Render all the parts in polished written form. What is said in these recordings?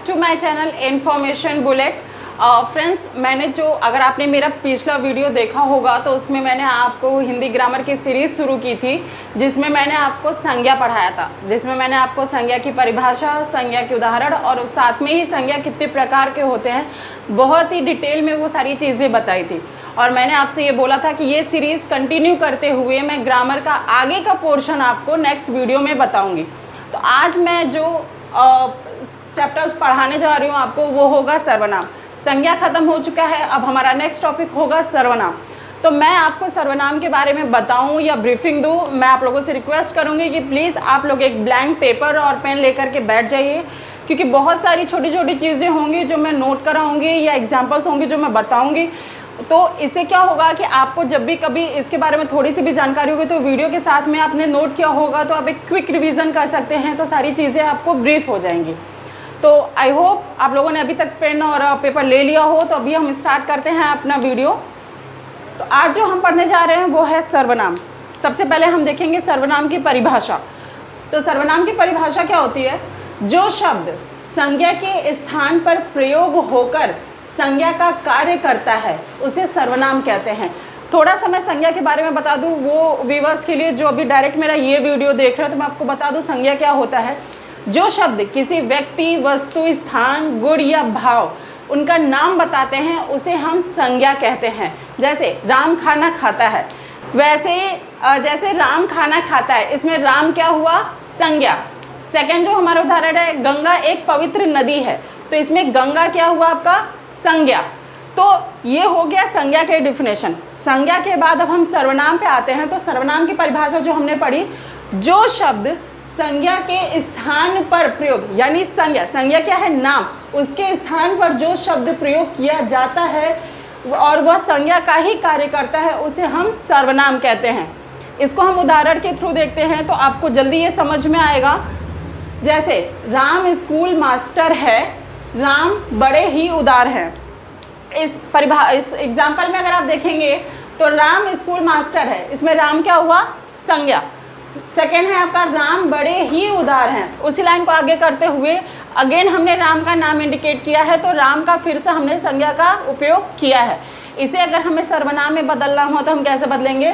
To my channel information bullet. Friends, मैंने जो अगर आपने मेरा पिछला वीडियो देखा होगा तो उसमें मैंने आपको हिंदी ग्रामर की सीरीज़ शुरू की थी, जिसमें मैंने आपको संज्ञा पढ़ाया था, जिसमें मैंने आपको संज्ञा की परिभाषा, संज्ञा के उदाहरण और साथ में ही संज्ञा कितने प्रकार के होते हैं, बहुत ही डिटेल में वो सारी चीज़ें बताई थी। और मैंने आपसे ये बोला था कि ये सीरीज़ कंटिन्यू करते हुए मैं ग्रामर का आगे का पोर्शन आपको नेक्स्ट वीडियो में बताऊँगी। तो आज मैं जो चैप्टर्स पढ़ाने जा रही हूँ आपको, वो होगा सर्वनाम। संज्ञा खत्म हो चुका है, अब हमारा नेक्स्ट टॉपिक होगा सर्वनाम। तो मैं आपको सर्वनाम के बारे में बताऊं या ब्रीफिंग दूं, मैं आप लोगों से रिक्वेस्ट करूंगी कि प्लीज़ आप लोग एक ब्लैंक पेपर और पेन लेकर के बैठ जाइए, क्योंकि बहुत सारी छोटी छोटी चीज़ें होंगी जो मैं नोट कराऊंगी या एग्जाम्पल्स होंगे जो मैं बताऊँगी। तो इससे क्या होगा कि आपको जब भी कभी इसके बारे में थोड़ी सी भी जानकारी होगी तो वीडियो के साथ में आपने नोट किया होगा तो आप एक क्विक रिवीजन कर सकते हैं, तो सारी चीज़ें आपको ब्रीफ हो जाएंगी। तो आई होप आप लोगों ने अभी तक पेन और पेपर ले लिया हो। तो अभी हम स्टार्ट करते हैं अपना वीडियो। तो आज जो हम पढ़ने जा रहे हैं वो है सर्वनाम। सबसे पहले हम देखेंगे सर्वनाम की परिभाषा। तो सर्वनाम की परिभाषा क्या होती है? जो शब्द संज्ञा के स्थान पर प्रयोग होकर संज्ञा का कार्य करता है उसे सर्वनाम कहते हैं। थोड़ा सा मैं संज्ञा के बारे में बता दूं वो व्यूअर्स के लिए जो अभी डायरेक्ट मेरा ये वीडियो देख रहे हो, तो मैं आपको बता दूं संज्ञा क्या होता है। जो शब्द किसी व्यक्ति, वस्तु, स्थान, गुण या भाव उनका नाम बताते हैं उसे हम संज्ञा कहते हैं। जैसे राम खाना खाता है, वैसे जैसे राम खाना खाता है, इसमें राम क्या हुआ? संज्ञा। सेकंड जो हमारा उदाहरण है, गंगा एक पवित्र नदी है, तो इसमें गंगा क्या हुआ? आपका संज्ञा। तो ये हो गया संज्ञा के डिफिनेशन। संज्ञा के बाद अब हम सर्वनाम पे आते हैं। तो सर्वनाम की परिभाषा जो हमने पढ़ी, जो शब्द संज्ञा के स्थान पर प्रयोग, यानी संज्ञा क्या है? नाम। उसके स्थान पर जो शब्द प्रयोग किया जाता है और वह संज्ञा का ही कार्य करता है उसे हम सर्वनाम कहते हैं। इसको हम उदाहरण के थ्रू देखते हैं तो आपको जल्दी ये समझ में आएगा। जैसे राम स्कूल मास्टर है, राम बड़े ही उदार हैं। इस एग्जाम्पल में अगर आप देखेंगे तो राम स्कूल मास्टर है, इसमें राम क्या हुआ? संज्ञा। सेकेंड है आपका राम बड़े ही उदार हैं। उसी लाइन को आगे करते हुए अगेन हमने राम का नाम इंडिकेट किया है, तो राम का फिर से हमने संज्ञा का उपयोग किया है। इसे अगर हमें सर्वनाम में बदलना हो तो हम कैसे बदलेंगे?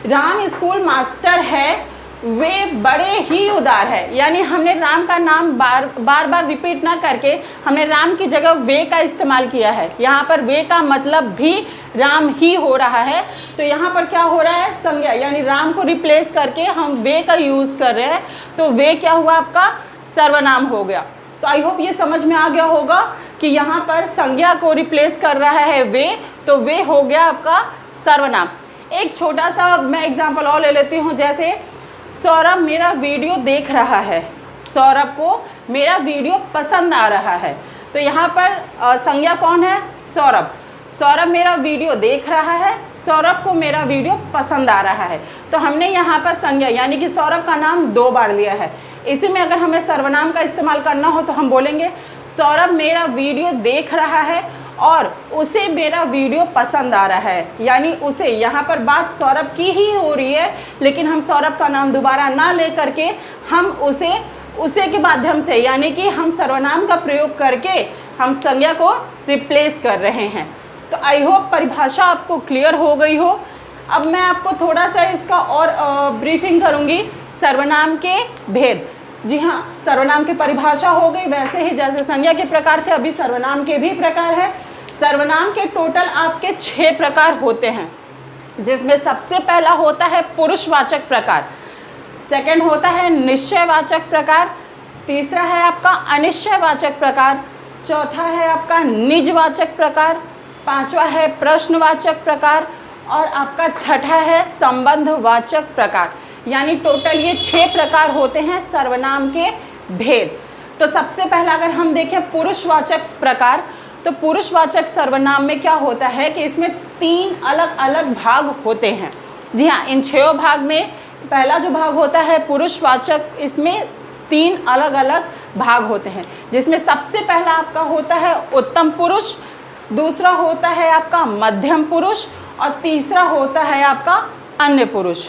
राम स्कूल मास्टर है, वे बड़े ही उदार है। यानी हमने राम का नाम बार बार रिपीट ना करके हमने राम की जगह वे का इस्तेमाल किया है। यहाँ पर वे का मतलब भी राम ही हो रहा है, तो यहाँ पर क्या हो रहा है? संज्ञा, यानी राम को रिप्लेस करके हम वे का यूज़ कर रहे हैं, तो वे क्या हुआ? आपका सर्वनाम हो गया। तो आई होप ये समझ में आ गया होगा कि यहाँ पर संज्ञा को रिप्लेस कर रहा है वे, तो वे हो गया आपका सर्वनाम। एक छोटा सा मैं एग्जाम्पल और ले लेती हूँ। जैसे सौरभ मेरा वीडियो देख रहा है, सौरभ को मेरा वीडियो पसंद आ रहा है, तो यहाँ पर संज्ञा कौन है? सौरभ। सौरभ मेरा वीडियो देख रहा है, सौरभ को मेरा वीडियो पसंद आ रहा है, तो हमने यहाँ पर संज्ञा यानी कि सौरभ का नाम 2 बार लिया है। इसी में अगर हमें सर्वनाम का इस्तेमाल करना हो तो हम बोलेंगे सौरभ मेरा वीडियो देख रहा है और उसे मेरा वीडियो पसंद आ रहा है। यानी उसे, यहाँ पर बात सौरभ की ही हो रही है, लेकिन हम सौरभ का नाम दोबारा ना ले करके हम उसे के माध्यम से, यानी कि हम सर्वनाम का प्रयोग करके हम संज्ञा को रिप्लेस कर रहे हैं। तो आई होप परिभाषा आपको क्लियर हो गई हो। अब मैं आपको थोड़ा सा इसका और ब्रीफिंग करूँगी। सर्वनाम के भेद, जी हाँ, सर्वनाम की परिभाषा हो गई। वैसे ही जैसे संज्ञा के प्रकार थे, अभी सर्वनाम के भी प्रकार है। सर्वनाम के टोटल आपके 6 प्रकार होते हैं, जिसमें सबसे पहला होता है पुरुषवाचक प्रकार, सेकंड होता है निश्चयवाचक प्रकार, तीसरा है आपका अनिश्चयवाचक प्रकार, चौथा है आपका निजवाचक प्रकार, पांचवा है प्रश्नवाचक प्रकार और आपका छठा है संबंधवाचक प्रकार। यानी टोटल ये 6 प्रकार होते हैं सर्वनाम के भेद। तो सबसे पहला अगर हम देखें पुरुषवाचक प्रकार, तो पुरुषवाचक सर्वनाम में क्या होता है कि इसमें 3 अलग अलग भाग होते हैं। जी हाँ, इन 6 भाग में पहला जो भाग होता है पुरुषवाचक, इसमें 3 अलग अलग भाग होते हैं, जिसमें सबसे पहला आपका होता है उत्तम पुरुष, दूसरा होता है आपका मध्यम पुरुष और तीसरा होता है आपका अन्य पुरुष।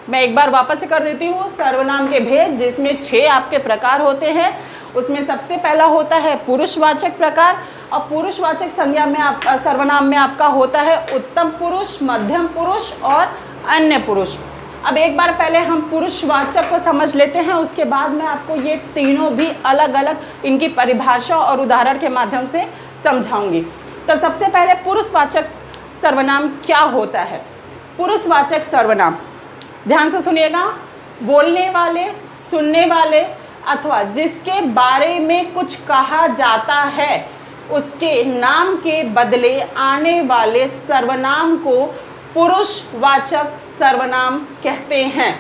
मैं एक बार वापस से कर देती हूँ। सर्वनाम के भेद जिसमें 6 आपके प्रकार होते हैं, उसमें सबसे पहला होता है पुरुषवाचक प्रकार, और पुरुषवाचक संज्ञा में सर्वनाम में आपका होता है उत्तम पुरुष, मध्यम पुरुष और अन्य पुरुष। अब एक बार पहले हम पुरुषवाचक को समझ लेते हैं, उसके बाद मैं आपको ये तीनों भी अलग अलग इनकी परिभाषा और उदाहरण के माध्यम से समझाऊंगी। तो सबसे पहले पुरुषवाचक सर्वनाम क्या होता है। पुरुषवाचक सर्वनाम, ध्यान से सुनिएगा, बोलने वाले, सुनने वाले अथवा जिसके बारे में कुछ कहा जाता है उसके नाम के बदले आने वाले सर्वनाम को पुरुषवाचक सर्वनाम कहते हैं।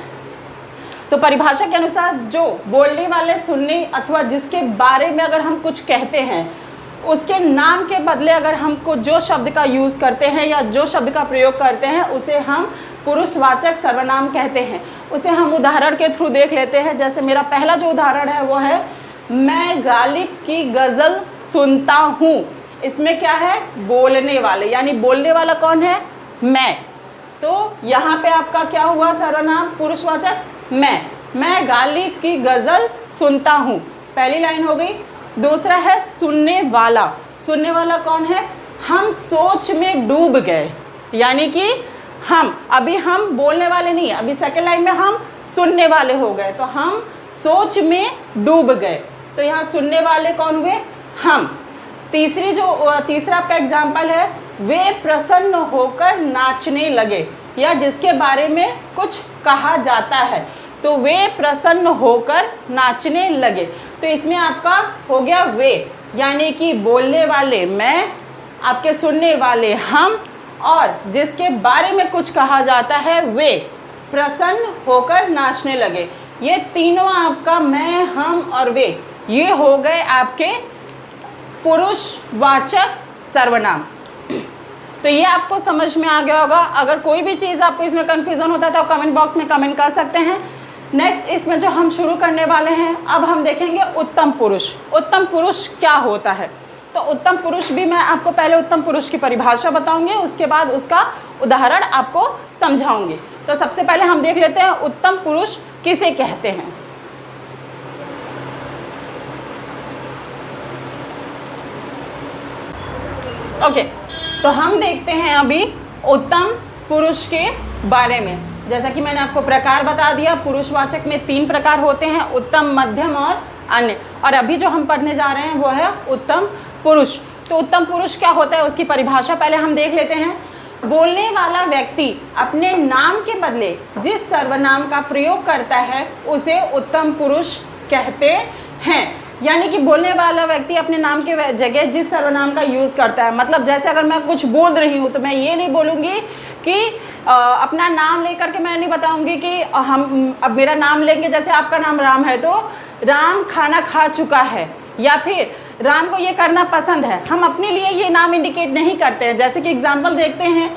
तो परिभाषा के अनुसार जो बोलने वाले, सुनने अथवा जिसके बारे में अगर हम कुछ कहते हैं उसके नाम के बदले अगर हमको जो शब्द का यूज़ करते हैं या जो शब्द का प्रयोग करते हैं उसे हम पुरुषवाचक सर्वनाम कहते हैं। उसे हम उदाहरण के थ्रू देख लेते हैं। जैसे मेरा पहला जो उदाहरण है वो है, मैं गालिब की गज़ल सुनता हूँ। इसमें क्या है, बोलने वाले, यानी बोलने वाला कौन है, मैं। तो यहाँ पे आपका क्या हुआ सर्वनाम पुरुषवाचक, मैं गालिब की गज़ल सुनता हूँ, पहली लाइन हो गई। दूसरा है सुनने वाला, सुनने वाला कौन है, हम सोच में डूब गए, यानी कि अभी हम बोलने वाले नहीं है, अभी सेकंड लाइन में हम सुनने वाले हो गए, तो हम सोच में डूब गए। तो यहाँ सुनने वाले कौन हुए, हम। तीसरा आपका एग्जाम्पल है, वे प्रसन्न होकर नाचने लगे, या जिसके बारे में कुछ कहा जाता है तो वे प्रसन्न होकर नाचने लगे। तो इसमें आपका हो गया वे, यानी कि बोलने वाले मैं, आपके सुनने वाले हम, और जिसके बारे में कुछ कहा जाता है वे प्रसन्न होकर नाचने लगे। ये तीनों आपका मैं, हम और वे, ये हो गए आपके पुरुषवाचक सर्वनाम। तो ये आपको समझ में आ गया होगा। अगर कोई भी चीज़ आपको इसमें कन्फ्यूज़न होता है तो आप कमेंट बॉक्स में कमेंट कर सकते हैं। नेक्स्ट इसमें जो हम शुरू करने वाले हैं, अब हम देखेंगे उत्तम पुरुष। उत्तम पुरुष क्या होता है। तो उत्तम पुरुष भी मैं आपको पहले उत्तम पुरुष की परिभाषा बताऊंगी, उसके बाद उसका उदाहरण आपको समझाऊंगी। तो सबसे पहले हम देख लेते हैं उत्तम पुरुष किसे कहते हैं। ओके, तो हम देखते हैं अभी उत्तम पुरुष के बारे में। जैसा कि मैंने आपको प्रकार बता दिया, पुरुषवाचक में 3 प्रकार होते हैं, उत्तम, मध्यम और अन्य। और अभी जो हम पढ़ने जा रहे हैं वो है उत्तम पुरुष। तो उत्तम पुरुष क्या होता है उसकी परिभाषा पहले हम देख लेते हैं। बोलने वाला व्यक्ति अपने नाम के बदले जिस सर्वनाम का प्रयोग करता है उसे उत्तम पुरुष कहते हैं। यानी कि बोलने वाला व्यक्ति अपने नाम के जगह जिस सर्वनाम का यूज़ करता है, मतलब जैसे अगर मैं कुछ बोल रही हूँ तो मैं ये नहीं बोलूँगी कि अपना नाम लेकर के मैं नहीं बताऊंगी कि हम अब मेरा नाम लेंगे, जैसे आपका नाम राम है तो राम खाना खा चुका है, या फिर राम को ये करना पसंद है। हम अपने लिए ये नाम इंडिकेट नहीं करते हैं। जैसे कि एग्जांपल देखते हैं,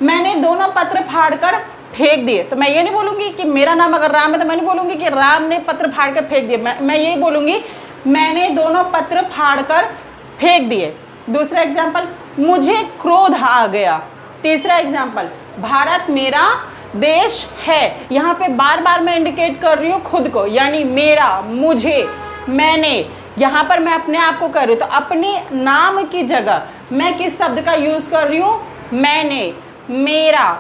मैंने दोनों पत्र फाड़कर फेंक दिए, तो मैं ये नहीं बोलूँगी कि मेरा नाम अगर राम है तो मैं नहीं बोलूँगी कि राम ने पत्र फाड़ कर फेंक दिए, मैं ये बोलूँगी मैंने दोनों पत्र फाड़कर फेंक दिए। दूसरा एग्जाम्पल, मुझे क्रोध आ गया। तीसरा एग्जाम्पल, भारत मेरा देश है। यहाँ पे बार बार मैं इंडिकेट कर रही हूँ खुद को, यानी मेरा, मुझे, मैंने, यहाँ पर मैं अपने आप को कर रही हूँ। तो अपने नाम की जगह मैं किस शब्द का यूज़ कर रही हूँ, मैंने, मेरा,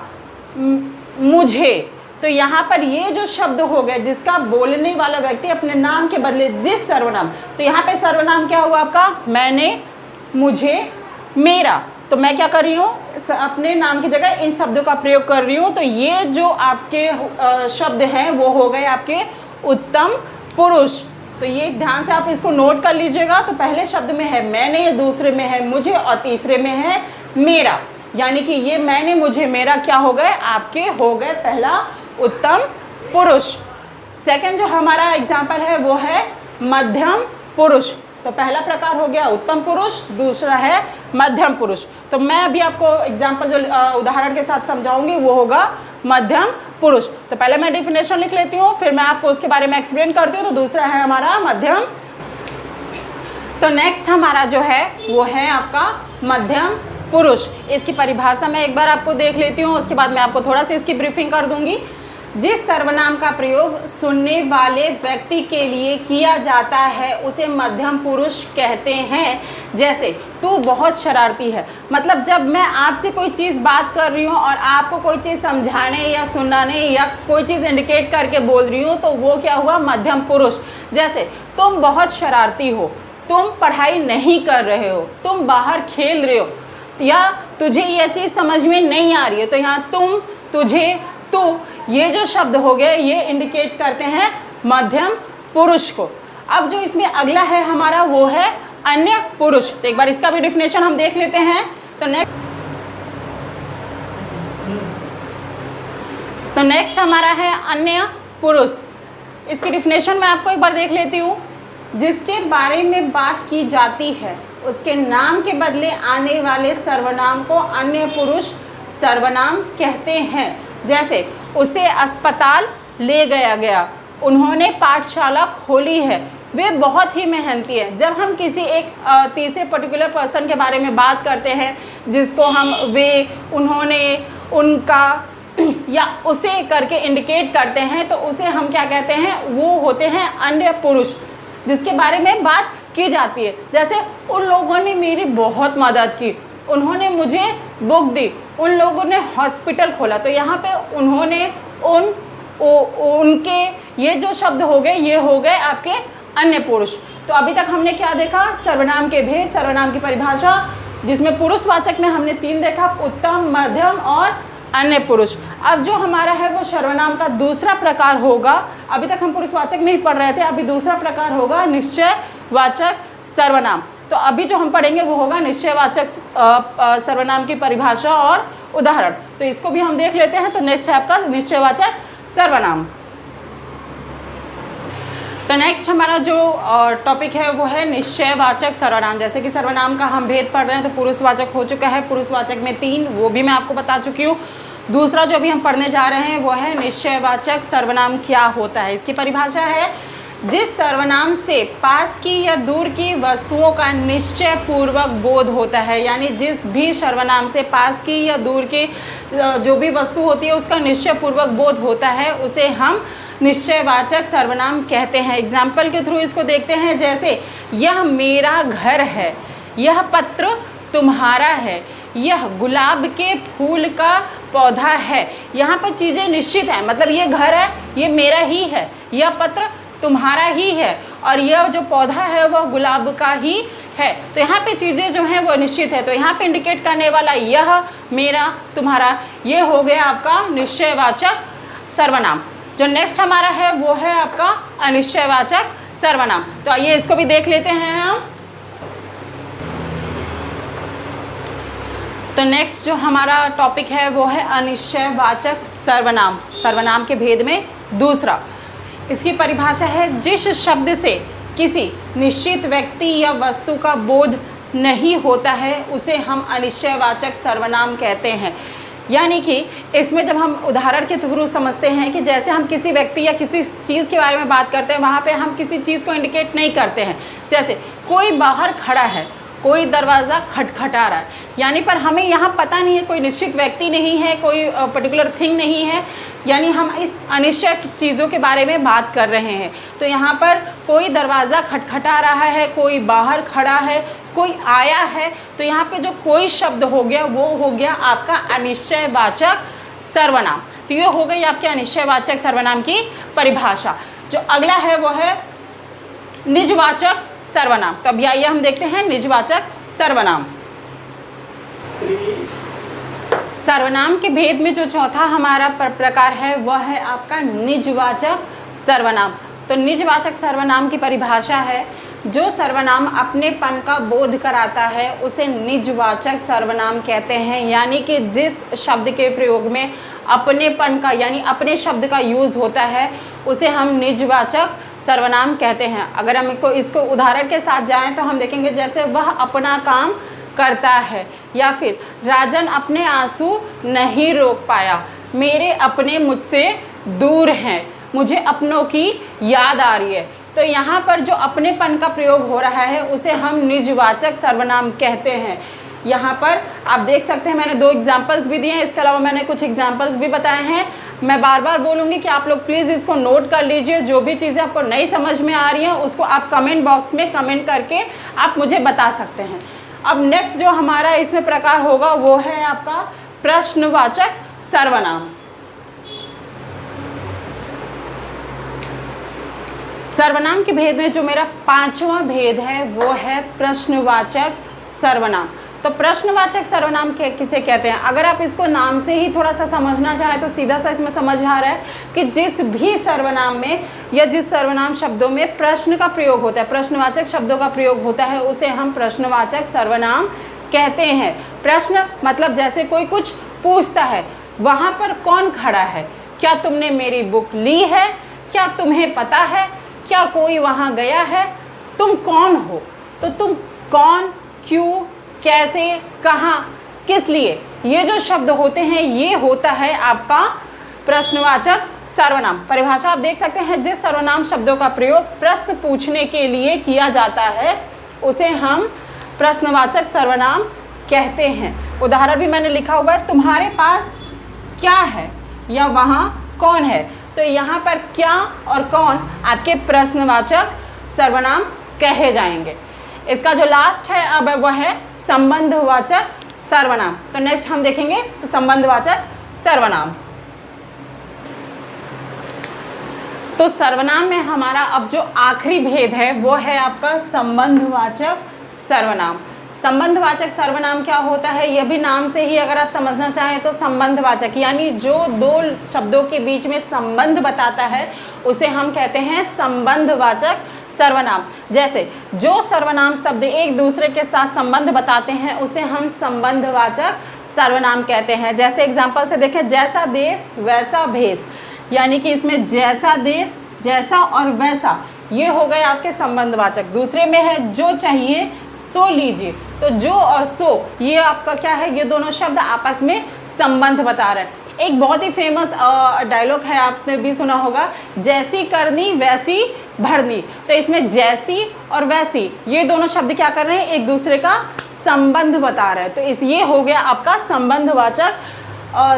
मुझे। तो यहाँ पर ये जो शब्द हो गए जिसका बोलने वाला व्यक्ति अपने नाम के बदले जिस सर्वनाम, तो यहाँ पे सर्वनाम क्या हुआ आपका, मैंने, मुझे, मेरा। तो मैं क्या कर रही हूँ, अपने नाम की जगह इन शब्दों का प्रयोग कर रही हूँ। तो ये जो आपके शब्द हैं वो हो गए आपके उत्तम पुरुष। तो ये ध्यान से आप इसको नोट कर लीजिएगा। तो पहले शब्द में है मैंने, दूसरे में है मुझे और तीसरे में है मेरा। यानी कि ये मैंने, मुझे, मेरा क्या हो गए, आपके हो गए पहला उत्तम पुरुष। सेकंड जो हमारा एग्जाम्पल है वो है मध्यम पुरुष। तो पहला प्रकार हो गया उत्तम पुरुष, दूसरा है मध्यम पुरुष। तो मैं अभी आपको एग्जाम्पल जो उदाहरण के साथ समझाऊंगी वो होगा मध्यम पुरुष। तो पहले मैं डिफिनेशन लिख लेती हूँ, फिर मैं आपको उसके बारे में एक्सप्लेन करती हूँ। तो दूसरा है हमारा मध्यम। तो नेक्स्ट हमारा जो है वो है आपका मध्यम पुरुष। इसकी परिभाषा मैं एक बार आपको देख लेती हूँ, उसके बाद मैं आपको थोड़ा सा इसकी ब्रीफिंग कर दूंगी। जिस सर्वनाम का प्रयोग सुनने वाले व्यक्ति के लिए किया जाता है उसे मध्यम पुरुष कहते हैं। जैसे तू बहुत शरारती है, मतलब जब मैं आपसे कोई चीज़ बात कर रही हूँ और आपको कोई चीज़ समझाने या सुनाने या कोई चीज़ इंडिकेट करके बोल रही हूँ तो वो क्या हुआ, मध्यम पुरुष। जैसे तुम बहुत शरारती हो, तुम पढ़ाई नहीं कर रहे हो, तुम बाहर खेल रहे हो, या तुझे ये चीज़ समझ में नहीं आ रही है, तो यहाँ तुम, तुझे, तू, ये जो शब्द हो गए ये इंडिकेट करते हैं मध्यम पुरुष को। अब जो इसमें अगला है हमारा वो है अन्य पुरुष। तो एक बार इसका भी डिफिनेशन हम देख लेते हैं। तो नेक्स्ट हमारा है अन्य पुरुष। इसकी डिफिनेशन मैं आपको एक बार देख लेती हूँ। जिसके बारे में बात की जाती है उसके नाम के बदले आने वाले सर्वनाम को अन्य पुरुष सर्वनाम कहते हैं। जैसे उसे अस्पताल ले गया गया, उन्होंने पाठशाला खोली है, वे बहुत ही मेहनती है। जब हम किसी एक तीसरे पर्टिकुलर पर्सन के बारे में बात करते हैं जिसको हम वे, उन्होंने, उनका या उसे करके इंडिकेट करते हैं तो उसे हम क्या कहते हैं, वो होते हैं अन्य पुरुष जिसके बारे में बात की जाती है। जैसे उन लोगों ने मेरी बहुत मदद की, उन्होंने मुझे बुक दी, उन लोगों ने हॉस्पिटल खोला। तो यहाँ पे उन्होंने, उनके, ये जो शब्द हो गए ये हो गए आपके अन्य पुरुष। तो अभी तक हमने क्या देखा, सर्वनाम के भेद, सर्वनाम की परिभाषा, जिसमें पुरुषवाचक में हमने 3 देखा, उत्तम, मध्यम और अन्य पुरुष। अब जो हमारा है वो सर्वनाम का दूसरा प्रकार होगा। अभी तक हम पुरुषवाचक में ही पढ़ रहे थे, अभी दूसरा प्रकार होगा निश्चयवाचक सर्वनाम। तो अभी जो हम पढ़ेंगे वो होगा निश्चयवाचक सर्वनाम की परिभाषा और उदाहरण। तो इसको भी हम देख लेते हैं। तो नेक्स्ट है आपका निश्चयवाचक सर्वनाम। तो नेक्स्ट हमारा जो टॉपिक है वो है निश्चयवाचक सर्वनाम। जैसे कि सर्वनाम का हम भेद पढ़ रहे हैं तो पुरुषवाचक हो चुका है, पुरुषवाचक में 3, वो भी मैं आपको बता चुकी हूँ। दूसरा जो भी हम पढ़ने जा रहे हैं वो है निश्चयवाचक सर्वनाम क्या होता है। इसकी परिभाषा है जिस सर्वनाम से पास की या दूर की वस्तुओं का निश्चय पूर्वक बोध होता है, यानी जिस भी सर्वनाम से पास की या दूर की जो भी वस्तु होती है उसका निश्चय पूर्वक बोध होता है उसे हम निश्चयवाचक सर्वनाम कहते हैं। एग्जाम्पल के थ्रू इसको देखते हैं। जैसे यह मेरा घर है, यह पत्र तुम्हारा है, यह गुलाब के फूल का पौधा है। यहाँ पर चीज़ें निश्चित हैं, मतलब ये घर है, ये मेरा ही है, यह पत्र तुम्हारा ही है और यह जो पौधा है वह गुलाब का ही है। तो यहाँ पे चीज़ें जो हैं वो निश्चित है। तो यहाँ पे इंडिकेट करने वाला यह, मेरा, तुम्हारा, ये हो गया आपका निश्चयवाचक सर्वनाम। जो नेक्स्ट हमारा है वो है आपका अनिश्चयवाचक सर्वनाम। तो आइए इसको भी देख लेते हैं हम। तो नेक्स्ट जो हमारा टॉपिक है वो है अनिश्चयवाचक सर्वनाम, सर्वनाम के भेद में दूसरा। इसकी परिभाषा है जिस शब्द से किसी निश्चित व्यक्ति या वस्तु का बोध नहीं होता है उसे हम अनिश्चयवाचक सर्वनाम कहते हैं। यानी कि इसमें जब हम उदाहरण के थ्रू समझते हैं कि जैसे हम किसी व्यक्ति या किसी चीज़ के बारे में बात करते हैं वहाँ पे हम किसी चीज़ को इंडिकेट नहीं करते हैं। जैसे कोई बाहर खड़ा है, कोई दरवाज़ा खटखटा रहा है, यानी पर हमें यहाँ पता नहीं है, कोई निश्चित व्यक्ति नहीं है, कोई पर्टिकुलर थिंग नहीं है, यानी हम इस अनिश्चित चीज़ों के बारे में बात कर रहे हैं। तो यहाँ पर कोई दरवाज़ा खटखटा रहा है, कोई बाहर खड़ा है, कोई आया है। तो यहाँ पे जो कोई शब्द हो गया वो हो गया आपका अनिश्चयवाचक सर्वनाम। तो ये हो गई आपके अनिश्चयवाचक सर्वनाम की परिभाषा। जो अगला है वो है निजवाचक सर्वनाम। तो अभी आइए हम देखते हैं निजवाचक सर्वनाम। सर्वनाम के भेद में जो चौथा हमारा प्रकार है वह है आपका निजवाचक सर्वनाम। तो निजवाचक सर्वनाम की परिभाषा है जो सर्वनाम अपनेपन का बोध कराता है उसे निजवाचक सर्वनाम कहते हैं। यानी कि जिस शब्द के प्रयोग में अपनेपन का यानी अपने शब्द का यूज़ होता है उसे हम निजवाचक सर्वनाम कहते हैं। अगर हम इसको उदाहरण के साथ जाएं तो हम देखेंगे जैसे वह अपना काम करता है, या फिर राजन अपने आंसू नहीं रोक पाया, मेरे अपने मुझसे दूर हैं, मुझे अपनों की याद आ रही है। तो यहाँ पर जो अपनेपन का प्रयोग हो रहा है उसे हम निजवाचक सर्वनाम कहते हैं। यहाँ पर आप देख सकते हैं मैंने 2 एग्जाम्पल्स भी दिए हैं, इसके अलावा मैंने कुछ एग्जाम्पल्स भी बताए हैं। मैं बार बार बोलूँगी कि आप लोग प्लीज़ इसको नोट कर लीजिए। जो भी चीज़ें आपको नहीं समझ में आ रही हैं उसको आप कमेंट बॉक्स में कमेंट करके आप मुझे बता सकते हैं। अब नेक्स्ट जो हमारा इसमें प्रकार होगा वो है आपका प्रश्नवाचक सर्वनाम। सर्वनाम के भेद में जो मेरा 5वां भेद है वो है प्रश्नवाचक सर्वनाम। तो प्रश्नवाचक सर्वनाम किसे कहते हैं? अगर आप इसको नाम से ही थोड़ा सा समझना चाहें तो सीधा सा इसमें समझ आ रहा है कि जिस भी सर्वनाम में या जिस सर्वनाम शब्दों में प्रश्न का प्रयोग होता है, प्रश्नवाचक शब्दों का प्रयोग होता है, उसे हम प्रश्नवाचक सर्वनाम कहते हैं। प्रश्न मतलब जैसे कोई कुछ पूछता है, वहाँ पर कौन खड़ा है, क्या तुमने मेरी बुक ली है, क्या तुम्हें पता है, क्या कोई वहाँ गया है, तुम कौन हो। तो तुम कौन, क्यों, कैसे, कहाँ, किस लिए, ये जो शब्द होते हैं ये होता है आपका प्रश्नवाचक सर्वनाम। परिभाषा आप देख सकते हैं, जिस सर्वनाम शब्दों का प्रयोग प्रश्न पूछने के लिए किया जाता है उसे हम प्रश्नवाचक सर्वनाम कहते हैं। उदाहरण भी मैंने लिखा हुआ है, तुम्हारे पास क्या है या वहाँ कौन है। तो यहाँ पर क्या और कौन आपके प्रश्नवाचक सर्वनाम कहे जाएंगे। इसका जो लास्ट है अब वह है संबंधवाचक सर्वनाम। तो नेक्स्ट हम देखेंगे संबंधवाचक सर्वनाम। तो सर्वनाम में हमारा अब जो आखिरी भेद है वो है आपका संबंधवाचक सर्वनाम। संबंधवाचक सर्वनाम क्या होता है, यह भी नाम से ही अगर आप समझना चाहें तो संबंधवाचक यानी जो दो शब्दों के बीच में संबंध बताता है उसे हम कहते हैं संबंधवाचक सर्वनाम। जैसे जो सर्वनाम शब्द एक दूसरे के साथ संबंध बताते हैं उसे हम संबंधवाचक सर्वनाम कहते हैं। जैसे एग्जांपल से देखें, जैसा देश वैसा भेष, यानी कि इसमें जैसा देश, जैसा और वैसा ये हो गए आपके संबंधवाचक। दूसरे में है जो चाहिए सो लीजिए, तो जो और सो ये आपका क्या है, ये दोनों शब्द आपस में संबंध बता रहे हैं। एक बहुत ही फेमस डायलॉग है, आपने भी सुना होगा, जैसी करनी वैसी भरनी। तो इसमें जैसी और वैसी ये दोनों शब्द क्या कर रहे हैं, एक दूसरे का संबंध बता रहे हैं। तो इस ये हो गया आपका संबंधवाचक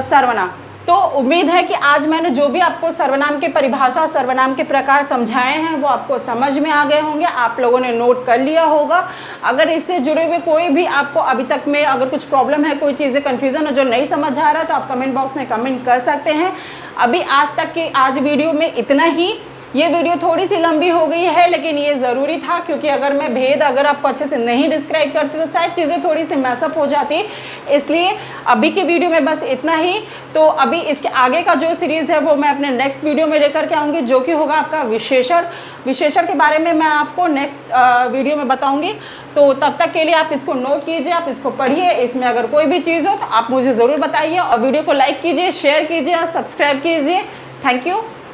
सर्वनाम। तो उम्मीद है कि आज मैंने जो भी आपको सर्वनाम की परिभाषा, सर्वनाम के प्रकार समझाए हैं वो आपको समझ में आ गए होंगे, आप लोगों ने नोट कर लिया होगा। अगर इससे जुड़े हुए कोई भी आपको अभी तक में अगर कुछ प्रॉब्लम है, कोई चीज़ें कन्फ्यूज़न है जो नहीं समझ आ रहा है, तो आप कमेंट बॉक्स में कमेंट कर सकते हैं। अभी आज तक की आज वीडियो में इतना ही। ये वीडियो थोड़ी सी लंबी हो गई है लेकिन ये ज़रूरी था, क्योंकि अगर मैं भेद अगर आपको अच्छे से नहीं डिस्क्राइब करती तो शायद चीज़ें थोड़ी सी मैसअप हो जाती, इसलिए अभी की वीडियो में बस इतना ही। तो अभी इसके आगे का जो सीरीज़ है वो मैं अपने नेक्स्ट वीडियो में लेकर के आऊँगी, जो कि होगा आपका विशेषण। विशेषण के बारे में मैं आपको नेक्स्ट वीडियो में बताऊँगी। तो तब तक के लिए आप इसको नोट कीजिए, आप इसको पढ़िए, इसमें अगर कोई भी चीज़ हो तो आप मुझे ज़रूर बताइए, और वीडियो को लाइक कीजिए, शेयर कीजिए और सब्सक्राइब कीजिए। Thank you.